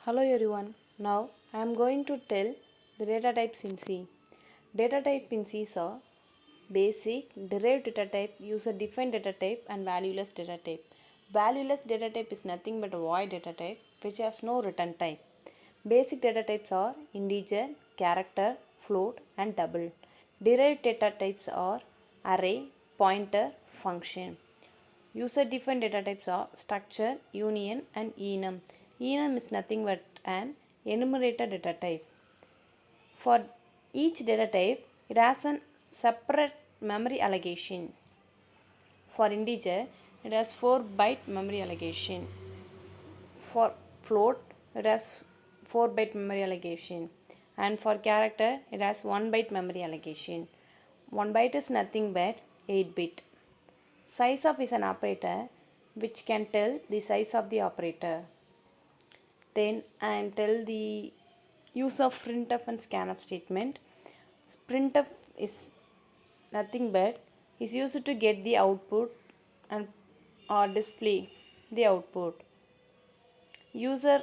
Hello everyone. Now I am going to tell the data types in C. Data type in C are basic, derived data type, user defined data type and valueless data type. Valueless data type is nothing but a void data type which has no return type. Basic data types are integer, character, float and double. Derived data types are array, pointer, function. User defined data types are structure, union and enum. Enum is nothing but an enumerator data type. For each data type, it has a separate memory allocation. For integer, it has 4-byte memory allocation. For float, it has 4-byte memory allocation. And for character, it has 1-byte memory allocation. 1 byte is nothing but 8-bit. Size of is an operator which can tell the size of the operator. Then I am tell the use of printf and scanf statement. Printf is nothing but is used to get the output and or display the output. User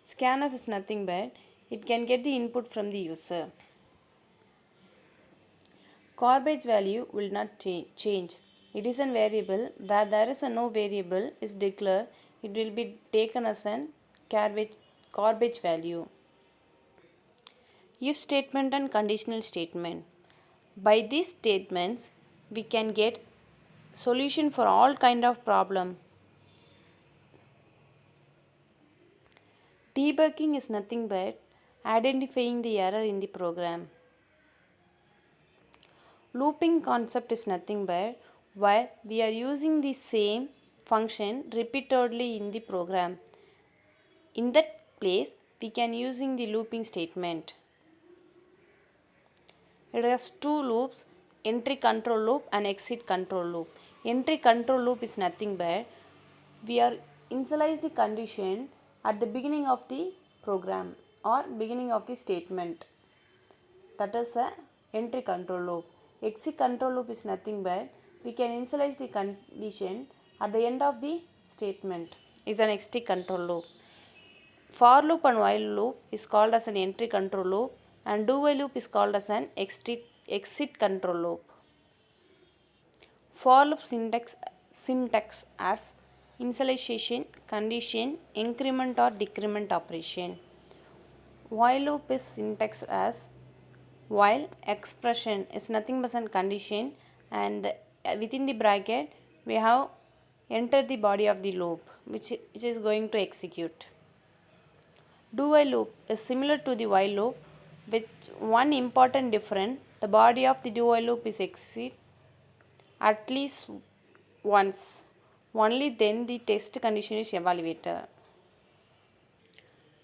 scanf is nothing but it can get the input from the user. Garbage value will not change. It is a variable where there is a no variable is declared. It will be taken as an garbage value. If statement and conditional statement. By these statements, we can get solution for all kind of problem. Debugging is nothing but identifying the error in the program. Looping concept is nothing but while we are using the same function repeatedly in the program. In that place, we can using the looping statement. It has two loops, entry control loop and exit control loop. Entry control loop is nothing but we are initialize the condition at the beginning of the program or beginning of the statement. That is a entry control loop. Exit control loop is nothing but we can initialize the condition at the end of the statement is an exit control loop. For loop and while loop is called as an entry control loop and do while loop is called as an exit control loop. For loop syntax as initialization, condition, increment or decrement operation. While loop is syntax as while expression is nothing but a condition and within the bracket we have entered the body of the loop which is going to execute. Do while loop is similar to the while loop with one important difference. The body of the do while loop is exit at least once. Only then the test condition is evaluated.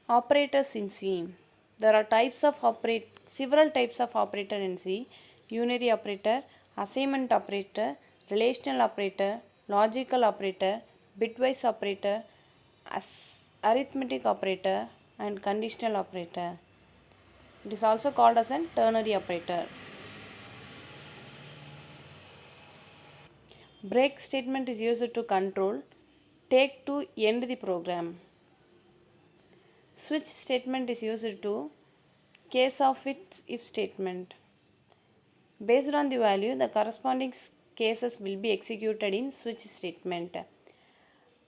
Operators in C. There are several types of operator in C. Unary operator, assignment operator, relational operator, logical operator, bitwise operator, arithmetic operator and conditional operator. It is also called as a ternary operator. Break statement is used to control take to end the program. Switch statement is used to case of its if statement. Based on the value, the corresponding cases will be executed in switch statement.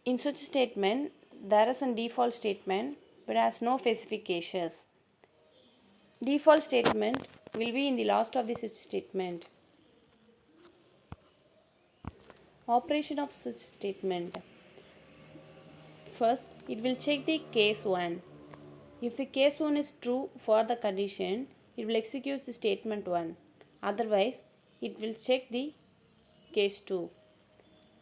In switch statement, there is a default statement but has no specific cases. Default statement will be in the last of the switch statement. Operation of switch statement. First, it will check the case 1. If the case 1 is true for the condition, it will execute the statement 1. Otherwise, it will check the case 2.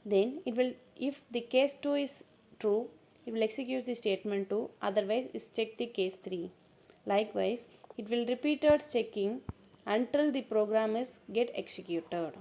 Then, if the case 2 is true, it will execute the statement 2. Otherwise, it check the case 3. Likewise, it will repeated checking until the program is get executed.